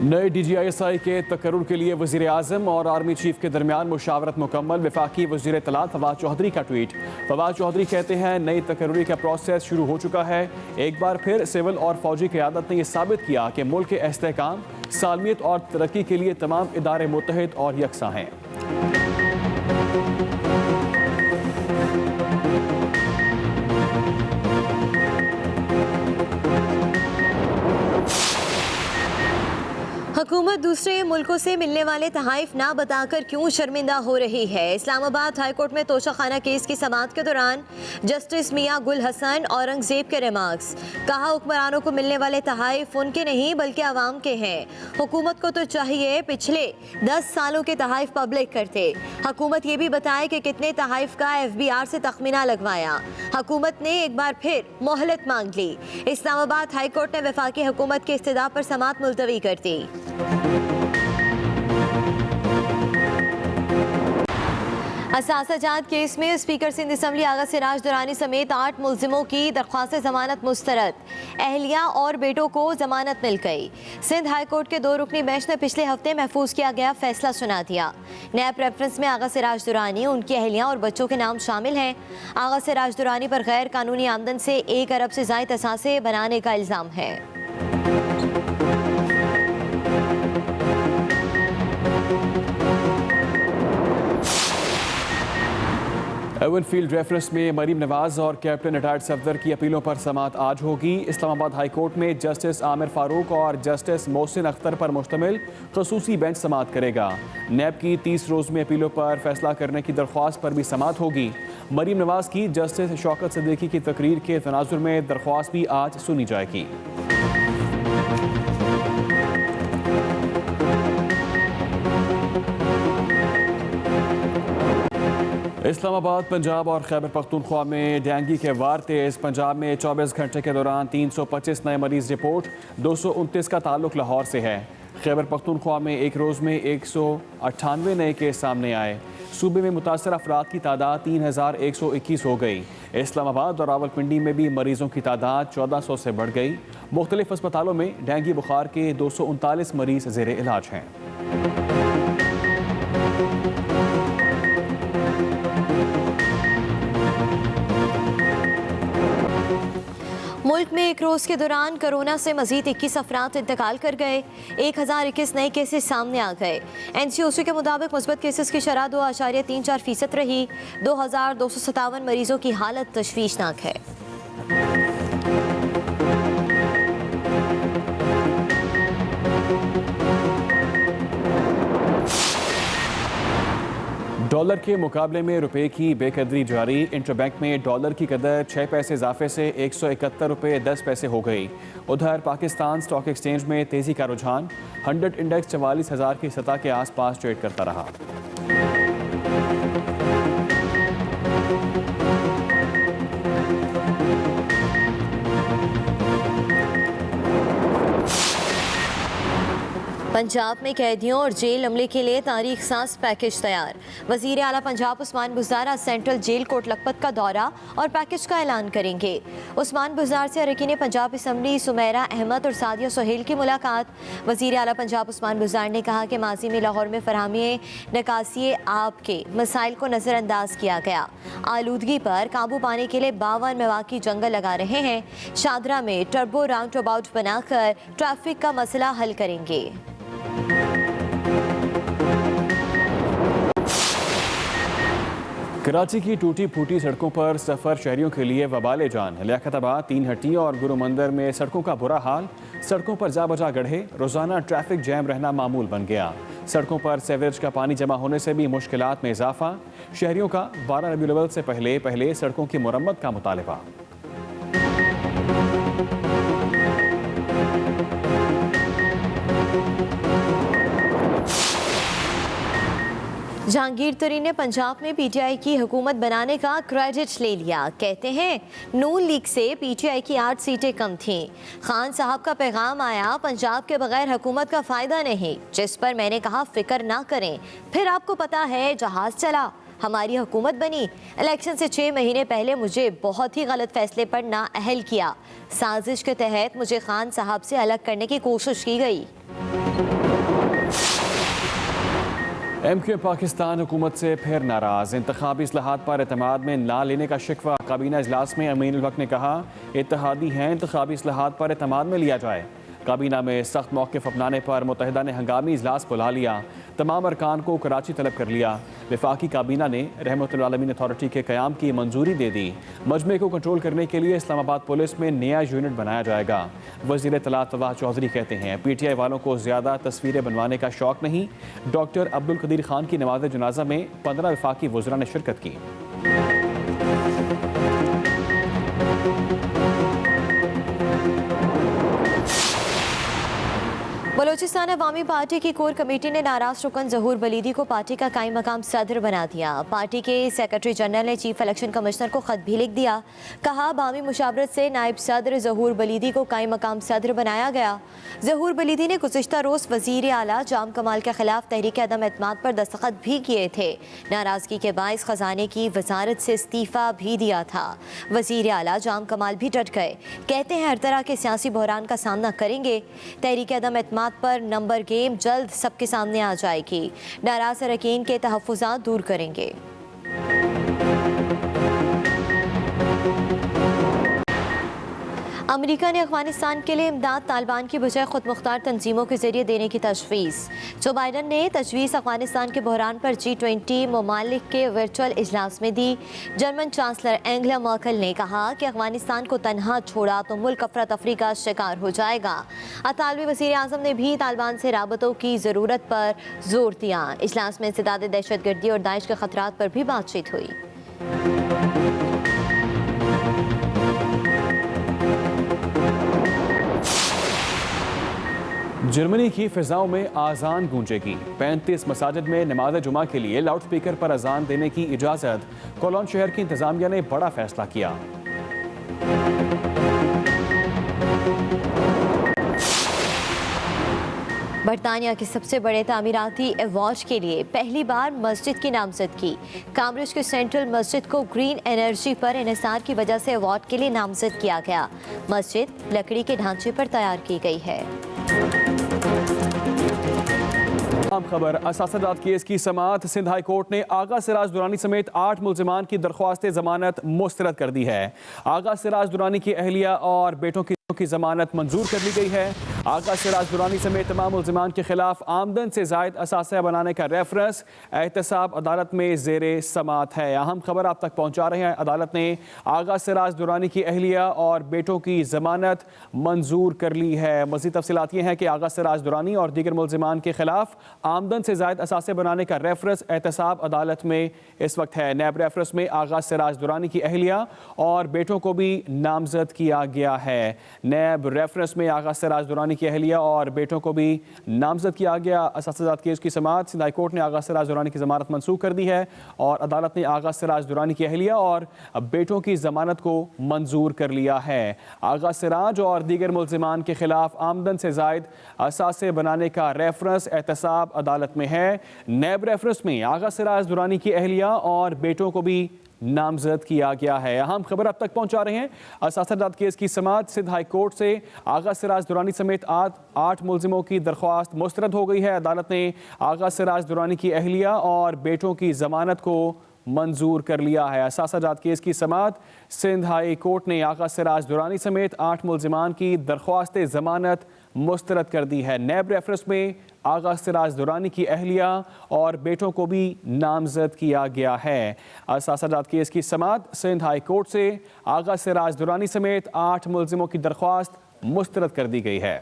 नए DGISI के तकर्रुर के लिए वज़ीर आज़म और आर्मी चीफ के दरमियान मुशावरत मुकम्मल। वफाकी वज़ीर इत्तलात फवाद चौधरी का ट्वीट। फवाद चौधरी कहते हैं नई तकर्रुरी का प्रोसेस शुरू हो चुका है। एक बार फिर सिविल और फौजी क़यादत ने यह साबित किया कि मुल्क के इस्तेहकाम, सालमियत और तरक्की के लिए तमाम इदारे मुत्तहिद और यकसा हैं। हुकूमत दूसरे मुल्कों से मिलने वाले तहाइफ ना बताकर क्यों शर्मिंदा हो रही है। इस्लामाबाद हाईकोर्ट में तोशाखाना केस की समाअत के दौरान जस्टिस मियां गुल हसन औरंगजेब के रिमार्क्स। कहा हुक्मरानों को मिलने वाले तहाइफ उनके नहीं बल्कि आवाम के हैं। हुकूमत को तो चाहिए पिछले 10 सालों के तहाइफ पब्लिक करते। हुकूमत ये भी बताए कि कितने तहाइफ का FBR से तखमीना लगवाया। हुकूमत ने एक बार फिर मोहलत मांग ली। इस्लामाबाद हाईकोर्ट ने वफाकी हुकूमत के इस्तदा पर समाअत मुलतवी कर दी। असासाजात केस में स्पीकर सिंध असम्बली आगा सिराज दुरानी समेत 8 मुल्जिमों की दरख्वास्त जमानत मुस्तरद। अहलिया और बेटों को जमानत मिल गई। सिंध हाई कोर्ट के 2 रुकनी बेंच ने पिछले हफ्ते महफूज किया गया फैसला सुना दिया। नैब रेफरेंस में आगा सिराज दुरानी, उनकी अहलिया और बच्चों के नाम शामिल हैं। आगा सिराज दुरानी पर गैर कानूनी आमदन से 1 अरब से ज़ायद असासे बनाने का इल्ज़ाम है। एवनफील्ड रेफरेंस में मरीम नवाज और कैप्टन रिटायर्ड सफदर की अपीलों पर समाअत आज होगी। इस्लामाबाद हाई कोर्ट में जस्टिस आमिर फारूक और जस्टिस मोहसिन अख्तर पर मुश्तमिल खसूसी बेंच समाअत करेगा। नैब की 30 रोज़ में अपीलों पर फैसला करने की दरख्वास्त पर भी समाअत होगी। मरीम नवाज की जस्टिस शौकत सिद्दीकी की तकरीर के तनाजुर में दरख्वास्त भी आज सुनी जाएगी। इस्लामाबाद, पंजाब और खैबर पख्तूनख्वा में डेंगू के वार तेज़। पंजाब में 24 घंटे के दौरान 325 नए मरीज रिपोर्ट। 229 का ताल्लुक लाहौर से है। खैबर पख्तूनख्वा में एक रोज़ में 198 नए केस सामने आए। सूबे में मुतासर अफराद की तादाद 3121 हो गई। इस्लामाबाद और रावलपिंडी में भी मरीजों की तादाद 1400 से बढ़ गई। मुख्तलिफ अस्पतालों में डेंगू बुखार के 239 मरीज ज़ेर इलाज हैं। मुल्क में एक रोज़ के दौरान कोरोना से मजीद 21 अफराद इंतकाल कर गए। 1021 नए केसेस सामने आ गए। NCOC के मुताबिक मुस्बत केसेस की शरह 2.34% रही। 2257 मरीजों की हालत तशवीशनाक है। डॉलर के मुकाबले में रुपए की बेकदरी जारी। इंटरबैंक में डॉलर की कदर 6 पैसे इजाफे से 171 रुपये 10 पैसे हो गई। उधर पाकिस्तान स्टॉक एक्सचेंज में तेज़ी का रुझान। 100 इंडेक्स 44,000 की सतह के आसपास ट्रेड करता रहा। पंजाब में कैदियों और जेल अमले के लिए तारीख साज पैकेज तैयार। वज़ीर आला पंजाब उस्मान बुज़दार सेंट्रल जेल कोट लखपत का दौरा और पैकेज का ऐलान करेंगे। उस्मान बुज़दार से अरकान पंजाब असम्बली सुमेरा अहमद और सादिया सुहेल की मुलाकात। वज़ीर आला पंजाब उस्मान बुज़दार ने कहा कि माजी में लाहौर में फरहमी निकासी आब के मसाइल को नज़रअंदाज किया गया। आलूदगी पर काबू पाने के लिए 52 मेवाकी जंगल लगा रहे हैं। शादरा में टर्बो राउंड अबाउट बनाकर ट्रैफिक का मसला हल करेंगे। कराची की टूटी फूटी सड़कों पर सफ़र शहरियों के लिए वबाले जान। लियाकताबाद, 3 हट्टी और गुरु मंदिर में सड़कों का बुरा हाल। सड़कों पर जा बजा गड्ढे। रोज़ाना ट्रैफिक जैम रहना मामूल बन गया। सड़कों पर सीवरेज का पानी जमा होने से भी मुश्किलात में इजाफा। शहरियों का 12 रबीउल अव्वल से पहले सड़कों की मुरम्मत का मुतालबा। जहांगीर तरीन ने पंजाब में PTI की हुकूमत बनाने का क्रेडिट ले लिया। कहते हैं नून लीग से PTI की 8 सीटें कम थीं। खान साहब का पैगाम आया, पंजाब के बगैर हुकूमत का फ़ायदा नहीं। जिस पर मैंने कहा फिक्र ना करें। फिर आपको पता है जहाज़ चला, हमारी हुकूमत बनी। इलेक्शन से 6 महीने पहले मुझे बहुत ही गलत फैसले पर नाअहल किया। साजिश के तहत मुझे खान साहब से अलग करने की कोशिश की गई। MQ पाकिस्तान हुकूमत से फिर नाराज। इंतखाबी इस्लाहात पर एतमाद में ना लेने का शिकवा। काबीना इजलास में अमीन उल हक ने कहा इत्तेहादी हैं, इंतखाबी इस्लाहात पर एतमाद में लिया जाए। काबीना में सख्त मौक़िफ़ अपनाने पर मुत्तहिदा ने हंगामी इजलास बुला लिया। तमाम अरकान को कराची तलब कर लिया। वफाकी काबीना ने रहमतुल आलमीन अथॉरिटी के क़याम की मंजूरी दे दी। मजमे को कंट्रोल करने के लिए इस्लामाबाद पुलिस में नया यूनिट बनाया जाएगा। वज़ीर इत्तलात फवाद चौधरी कहते हैं PTI वालों को ज़्यादा तस्वीरें बनवाने का शौक़ नहीं। डॉक्टर अब्दुल कदीर खान की नमाज़ जनाजा में 15 वफाकी वज़रा ने शिरकत की। बलूचिस्तान अवामी पार्टी की कोर कमेटी ने नाराज रुकन ज़हूर वलीदी को पार्टी का कायम मकाम सदर बना दिया। पार्टी के सेक्रेटरी जनरल ने चीफ इलेक्शन कमिश्नर को खत भी लिख दिया। कहा बामी मुशावरत से नायब सदर ज़हूर वलीदी को कायम मकाम सदर बनाया गया। ज़हूर वलीदी ने गुज़िश्ता रोज़ वज़ीर आला जाम कमाल के खिलाफ तहरीक अदम एतमाद पर दस्तखत भी किए थे। नाराज़गी के बाइस ख़जाने की वजारत से इस्तीफ़ा भी दिया था। वज़ीर आला जाम कमाल भी डट गए। कहते हैं हर तरह के सियासी बहरान का सामना करेंगे। तहरीक अदम एतमाद पर नंबर गेम जल्द सबके सामने आ जाएगी। नाराज अरकान के तहफ़्फ़ुज़ात दूर करेंगे। अमेरिका ने अफगानिस्तान के लिए इमदाद तालिबान की बजाय खुद मुख्तार तंजीमों के जरिए देने की तजवीज़। जो बाइडन ने तजवीज़ अफगानिस्तान के बहरान पर G20 ममालिक के वर्चुअल इजलास में दी। जर्मन चांसलर एंगेला मर्केल ने कहा कि अफगानिस्तान को तनहा छोड़ा तो मुल्क अफरा तफरी का शिकार हो जाएगा। अतालवी वज़ीर आज़म ने भी तालिबान से राबतों की ज़रूरत पर जोर दिया। इजलास में इंसदाद दहशतगर्दी और दाइश के खतरात पर भी बातचीत हुई। जर्मनी की फिजाओं में आज़ान गूंजेगी। 35 मसाजिद में नमाज जुमा के लिए लाउड स्पीकर पर अजान देने की इजाज़त। कोलोन शहर की इंतजामिया ने बड़ा फैसला किया। बरतानिया के सबसे बड़े तामीराती अवार्ड के लिए पहली बार मस्जिद की नामजदगी। कैम्ब्रिज की सेंट्रल मस्जिद को ग्रीन एनर्जी पर इन्हिसार की वजह से अवार्ड के लिए नामजद किया गया। मस्जिद लकड़ी के ढांचे पर तैयार की गई है। आम खबर असासदात केस की समाअत। सिंध हाई कोर्ट ने आगा सिराज दुरानी समेत 8 मुल्जिमान की दरख्वास्त जमानत मुस्तरद कर दी है। आगा सिराज दुरानी की अहलिया और बेटों की जमानत मंजूर कर ली गई है। आगा सिराज दुरानी समेत तमाम मुल्जिमान के खिलाफ आमदन से जायद असासा बनाने का रेफरेंस एहतसाब अदालत में जेर समाअत है। अहम खबर आप तक पहुंचा रहे हैं। अदालत ने आगा सिराज दुरानी की अहलिया और बेटों की जमानत मंजूर कर ली है। मज़ीद तफसीलात ये हैं कि आगा सिराज दुरानी और दीगर मुल्जिमान के खिलाफ आमदन से जायद असासे बनाने का रेफरेंस एहतसाब अदालत में इस वक्त है। नैब रेफरेंस में आगा सिराज दुरानी की अहलिया और बेटों को भी नामजद किया गया है। नैब रेफरेंस में आगा सिराज दुरानी की अहलिया और बेटों को भी नामजद किया गया। असासाजात केस की समाअत। सिंध हाई कोर्ट ने आगा सिराज दुरानी की जमानत मनसूख कर दी है और अदालत ने आगा सिराज दुरानी की अहलिया और बेटों की जमानत को मंजूर कर लिया है। आगा सिराज और दीगर मुल्जिमान के खिलाफ आमदन से जायद असासे बनाने का रेफरेंस एहतसाब अदालत में है। नैब रेफरेंस में आगा सिराज दुरानी की अहलिया और बेटों को भी नामजद किया गया है। अहम खबर अब तक पहुंचा रहे हैं। असासाजात केस की समाअत। सिंध हाई कोर्ट से आगा सिराज दुरानी समेत 8 मुल्जिमों की दरख्वास्त मुस्तरद हो गई है। अदालत ने आगा सिराज दुरानी की अहलिया और बेटों की जमानत को मंजूर कर लिया है। असासाजात केस की समाअत। सिंध हाई कोर्ट ने आगा सिराज दुरानी समेत 8 मुल्जिमान की दरख्वास्त जमानत मुस्तरद कर दी है। नैब रेफरेंस में आगा सिराज दुरानी की अहलिया और बेटों को भी नामजद किया गया है। असासाजात केस की समाअत। सिंध हाई कोर्ट से आगा सिराज दुरानी समेत 8 मुल्जिमों की दरख्वास्त मुस्तरद कर दी गई है।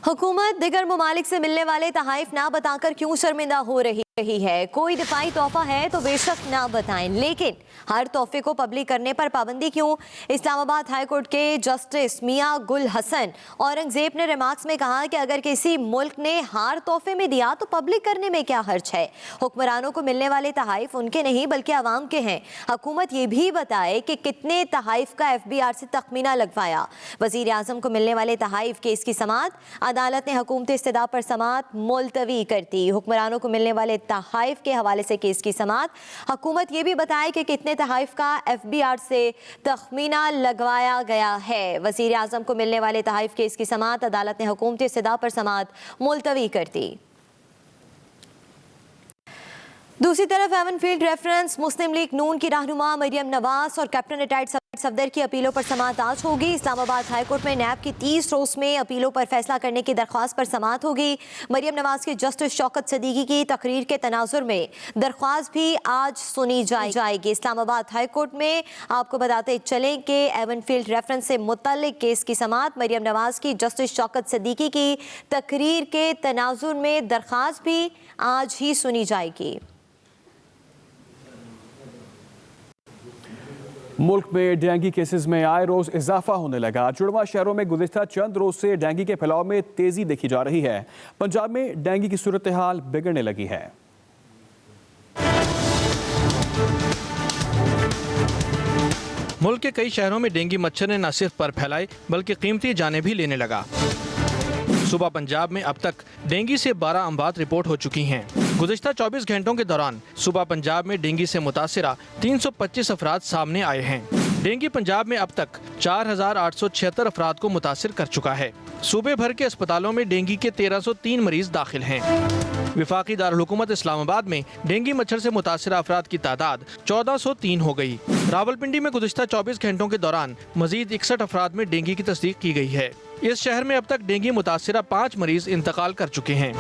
हुकूमत दिगर ममालिक से मिलने वाले तहाइफ ना बताकर क्यों शर्मिंदा हो रही है? कोई दिफाई तोहफा है तो बेशक ना बताएं, लेकिन हर तोहफे को पब्लिक करने पर पाबंदी क्यों? इस्लामाबाद हाई कोर्ट के जस्टिस मियां गुल हसन औरंगजेब ने रिमार्क्स में कहा कि अगर किसी मुल्क ने हार तोहफे में दिया तो पब्लिक करने में क्या हर्ज है। हुक्मरानों को मिलने वाले तहाइफ उनके नहीं बल्कि आवाम के हैं। हुकूमत ये भी बताए कि कितने तहाइफ का FBR से तखमीना लगवाया। वजीर आजम को मिलने वाले तहाइफ केस की समाअत। अदालत ने हुकूमत इस्तिदा पर समाअत मुलतवी कर दी। हुक्मरानों को मिलने वाले तहाइफ के हवाले से केस की समाअत। हुकूमत ये भी बताए कि कितने तहाइफ का FBI से तखमीना लगवाया गया है। वज़ीर आज़म को मिलने वाले तहाइफ केस की समाअत अदालत ने हुकूमती सदा पर समाअत मुलतवी कर दी। दूसरी तरफ एवनफील्ड रेफरेंस मुस्लिम लीग नून की रहनुमा मरियम नवाज और कैप्टन रिटायर्ड सफदर की अपीलों पर समाअत आज होगी। इस्लामाबाद हाईकोर्ट में नैब की 30 रोज में अपीलों पर फैसला करने की दरख्वास्त पर समाअत होगी। मरियम नवाज की जस्टिस शौकत सदीकी की तकरीर के तनाजुर में दरख्वास्त भी आज सुनी जाएगी। इस्लामाबाद हाईकोर्ट में आपको बताते चलें कि एवनफील्ड रेफरेंस से मुतल्लिक केस की समाअत मरियम नवाज की जस्टिस शौकत सदीकी की तकरीर के तनाजुर में दरख्वास्त भी आज ही सुनी जाएगी। मुल्क में डेंगू केसेस में आए रोज इजाफा होने लगा। जुड़वा शहरों में गुज़िश्ता चंद रोज से डेंगू के फैलाव में तेजी देखी जा रही है। पंजाब में डेंगू की सूरत हाल बिगड़ने लगी है। मुल्क के कई शहरों में डेंगू मच्छर ने न सिर्फ पर फैलाए बल्कि कीमती जानें भी लेने लगा। सुबह पंजाब में अब तक डेंगू से 12 अमवात रिपोर्ट हो चुकी हैं। गुज़िश्ता 24 घंटों के दौरान सुबह पंजाब में डेंगू से मुतासिरा 325 अफराद सामने आए हैं। डेंगू पंजाब में अब तक 4,876 अफराद को मुतासिर कर चुका है। सूबे भर के अस्पतालों में डेंगू के 1303 मरीज दाखिल हैं। विफाकी दारुल-हुकूमत इस्लामाबाद में डेंगू मच्छर से मुतासिर अफराद की तादाद 1403 हो गई। रावलपिंडी में गुज़िश्ता 24 घंटों के दौरान मजीद 61 अफराद में डेंगू की तस्दीक की गई है। इस शहर में अब तक डेंगू मुतासिरा 5 मरीज इंतकाल कर चुके हैं।